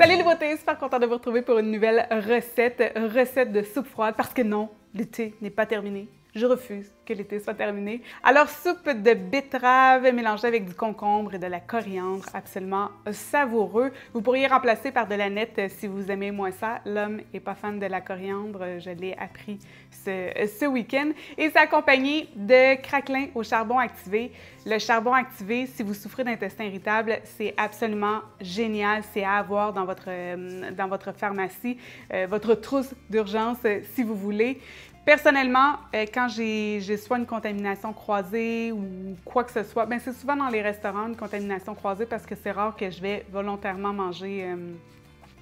Salut les beautés, super content de vous retrouver pour une nouvelle recette de soupe froide parce que non, l'été n'est pas terminé. Je refuse que l'été soit terminé. Alors, soupe de betterave mélangée avec du concombre et de la coriandre, absolument savoureux. Vous pourriez remplacer par de la nette si vous aimez moins ça. L'homme n'est pas fan de la coriandre, je l'ai appris ce week-end. Et c'est accompagné de craquelins au charbon activé. Le charbon activé, si vous souffrez d'intestin irritable, c'est absolument génial. C'est à avoir dans votre pharmacie, votre trousse d'urgence si vous voulez. Personnellement, quand j'ai soit une contamination croisée ou quoi que ce soit, bien, c'est souvent dans les restaurants une contamination croisée parce que c'est rare que je vais volontairement manger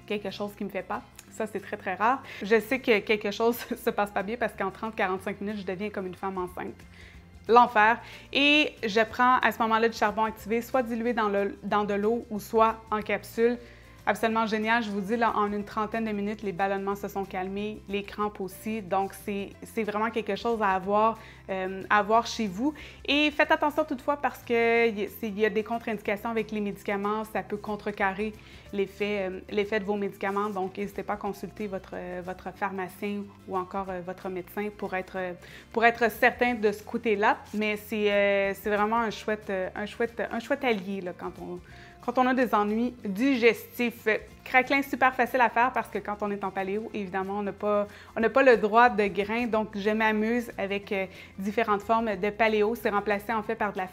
quelque chose qui me fait pas. Ça, c'est très, très rare. Je sais que quelque chose se passe pas bien parce qu'en 30-45 minutes, je deviens comme une femme enceinte. L'enfer. Et je prends à ce moment-là du charbon activé, soit dilué dans de l'eau ou soit en capsule. Absolument génial. Je vous dis, là, en une trentaine de minutes, les ballonnements se sont calmés, les crampes aussi. Donc, c'est vraiment quelque chose à avoir chez vous. Et faites attention toutefois parce qu'il y a des contre-indications avec les médicaments. Ça peut contrecarrer l'effet de vos médicaments. Donc, n'hésitez pas à consulter votre pharmacien ou encore votre médecin pour être certain de ce côté-là. Mais c'est vraiment un chouette allié là, quand on a des ennuis digestifs. Craquelin, super facile à faire parce que quand on est en paléo, évidemment, on n'a pas le droit de grains. Donc, je m'amuse avec différentes formes de paléo. C'est remplacé en fait par de la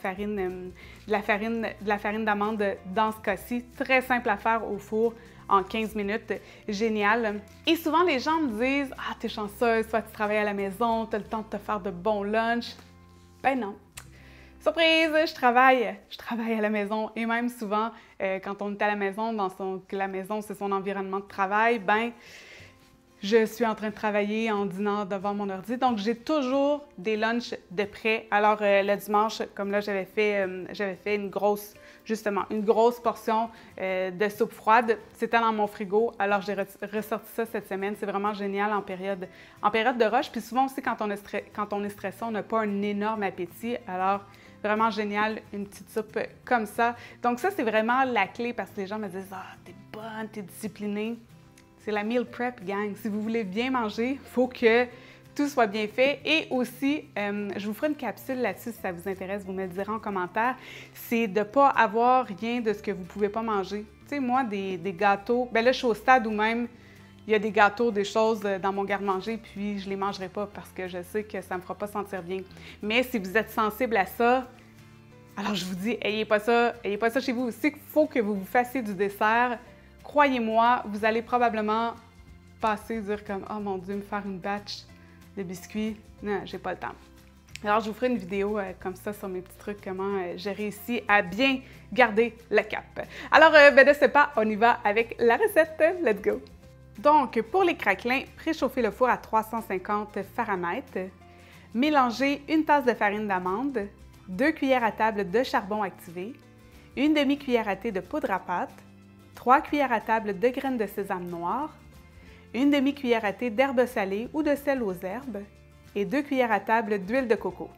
farine d'amande dans ce cas-ci. Très simple à faire au four en 15 minutes. Génial. Et souvent, les gens me disent « Ah, t'es chanceuse, soit tu travailles à la maison, t'as le temps de te faire de bons lunchs. » Ben non. Surprise, je travaille à la maison et même souvent, quand on est à la maison, que la maison c'est son environnement de travail, ben je suis en train de travailler en dînant devant mon ordi. Donc, j'ai toujours des lunchs de prêt. Alors, le dimanche, comme là, j'avais fait une grosse portion de soupe froide. C'était dans mon frigo. Alors, j'ai ressorti ça cette semaine. C'est vraiment génial en période de rush. Puis souvent aussi, quand on est stressé, on n'a pas un énorme appétit. Alors, vraiment génial, une petite soupe comme ça. Donc ça, c'est vraiment la clé parce que les gens me disent « Ah, t'es bonne, t'es disciplinée. » C'est la meal prep, gang. Si vous voulez bien manger, il faut que tout soit bien fait. Et aussi, je vous ferai une capsule là-dessus si ça vous intéresse, vous me le direz en commentaire. C'est de ne pas avoir rien de ce que vous ne pouvez pas manger. Tu sais, moi, des gâteaux, bien là, je suis au stade où même il y a des gâteaux, des choses dans mon garde-manger, puis je ne les mangerai pas parce que je sais que ça ne me fera pas sentir bien. Mais si vous êtes sensible à ça, alors je vous dis, ayez pas ça chez vous. S'il faut que vous vous fassiez du dessert, croyez-moi, vous allez probablement dire comme « Oh mon Dieu, me faire une batch de biscuits. Non, j'ai pas le temps. » Alors, je vous ferai une vidéo comme ça sur mes petits trucs, comment j'ai réussi à bien garder le cap. Alors, ben de ce pas, on y va avec la recette. Let's go! Donc, pour les craquelins, préchauffez le four à 350 Fahrenheit. Mélangez une tasse de farine d'amande, 2 cuillères à table de charbon activé, une demi-cuillère à thé de poudre à pâte, 3 cuillères à table de graines de sésame noir, une demi-cuillère à thé d'herbes salées ou de sel aux herbes et 2 cuillères à table d'huile de coco.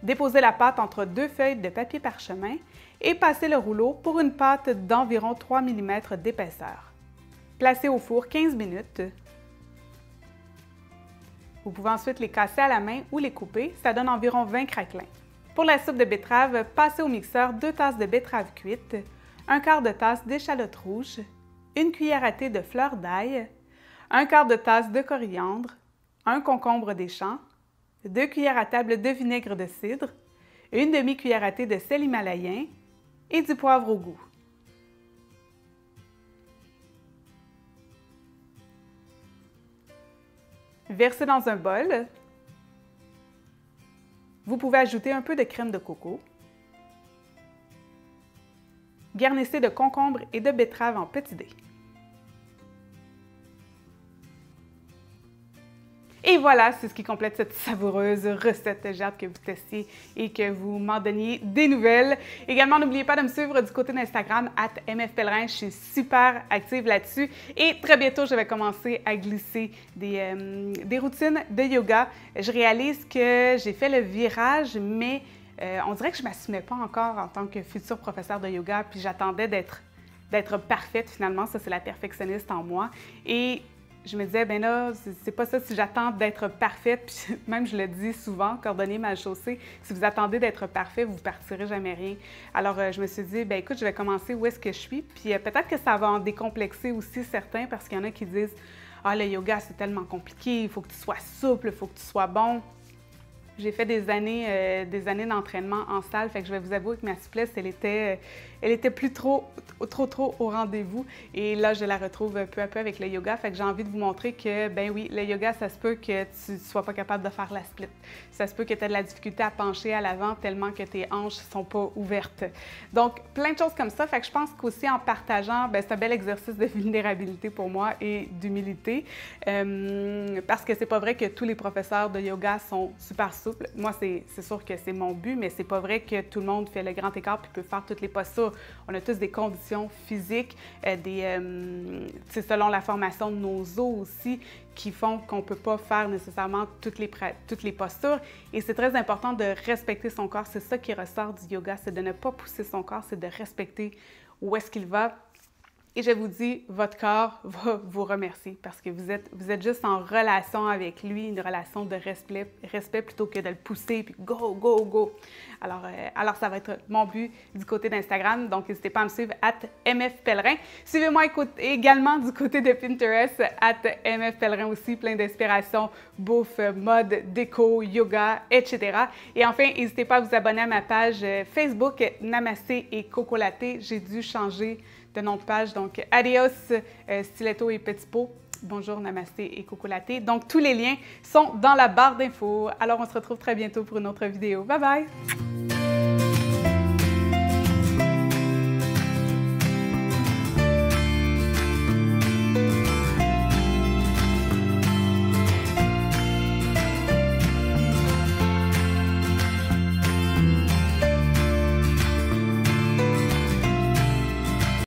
Déposez la pâte entre 2 feuilles de papier parchemin et passez le rouleau pour une pâte d'environ 3 mm d'épaisseur. Placez au four 15 minutes. Vous pouvez ensuite les casser à la main ou les couper, ça donne environ 20 craquelins. Pour la soupe de betterave, passez au mixeur 2 tasses de betterave cuite, 1/4 de tasse d'échalotes rouges, 1 cuillère à thé de fleur d'ail, 1/4 de tasse de coriandre, 1 concombre des champs, 2 cuillères à table de vinaigre de cidre, 1 demi-cuillère à thé de sel himalayen et du poivre au goût. Versez dans un bol. Vous pouvez ajouter un peu de crème de coco. Garnissez de concombre et de betterave en petits dés. Et voilà, c'est ce qui complète cette savoureuse recette. J'ai hâte que vous testiez et que vous m'en donniez des nouvelles. Également, n'oubliez pas de me suivre du côté d'Instagram, @mfpellerin. Je suis super active là-dessus. Et très bientôt, je vais commencer à glisser des routines de yoga. Je réalise que j'ai fait le virage, mais On dirait que je ne m'assumais pas encore en tant que future professeure de yoga, puis j'attendais d'être parfaite finalement. Ça, c'est la perfectionniste en moi. Et je me disais, ben là, c'est pas ça, si j'attends d'être parfaite, puis même je le dis souvent, cordonnier mal chaussé, si vous attendez d'être parfait, vous ne partirez jamais rien. Alors, je me suis dit, ben écoute, je vais commencer où est-ce que je suis, puis peut-être que ça va en décomplexer aussi certains, parce qu'il y en a qui disent, ah, le yoga, c'est tellement compliqué, il faut que tu sois souple, il faut que tu sois bon. J'ai fait des années d'entraînement en salle, fait que je vais vous avouer que ma souplesse, elle était plus trop au rendez-vous. Et là, je la retrouve peu à peu avec le yoga, fait que j'ai envie de vous montrer que, ben oui, le yoga, ça se peut que tu ne sois pas capable de faire la split. Ça se peut que tu aies de la difficulté à pencher à l'avant tellement que tes hanches ne sont pas ouvertes. Donc, plein de choses comme ça, fait que je pense qu'aussi en partageant, ben, c'est un bel exercice de vulnérabilité pour moi et d'humilité, parce que c'est pas vrai que tous les professeurs de yoga sont super souples. Moi, c'est sûr que c'est mon but, mais c'est pas vrai que tout le monde fait le grand écart et peut faire toutes les postures. On a tous des conditions physiques, selon la formation de nos os aussi, qui font qu'on ne peut pas faire nécessairement toutes les postures. Et c'est très important de respecter son corps. C'est ça qui ressort du yoga, c'est de ne pas pousser son corps, c'est de respecter où est-ce qu'il va. Et je vous dis, votre corps va vous remercier parce que vous êtes juste en relation avec lui, une relation de respect plutôt que de le pousser puis go, go, go. Alors ça va être mon but du côté d'Instagram. Donc, n'hésitez pas à me suivre @mfpellerin. Suivez-moi également du côté de Pinterest @mfpellerin aussi, plein d'inspiration, bouffe, mode, déco, yoga, etc. Et enfin, n'hésitez pas à vous abonner à ma page Facebook Namasté et Coco Latte. J'ai dû changer de nom de page. Donc, adios, stiletto et petit pot. Bonjour, namasté et coco latte. Donc, tous les liens sont dans la barre d'infos. Alors, on se retrouve très bientôt pour une autre vidéo. Bye bye!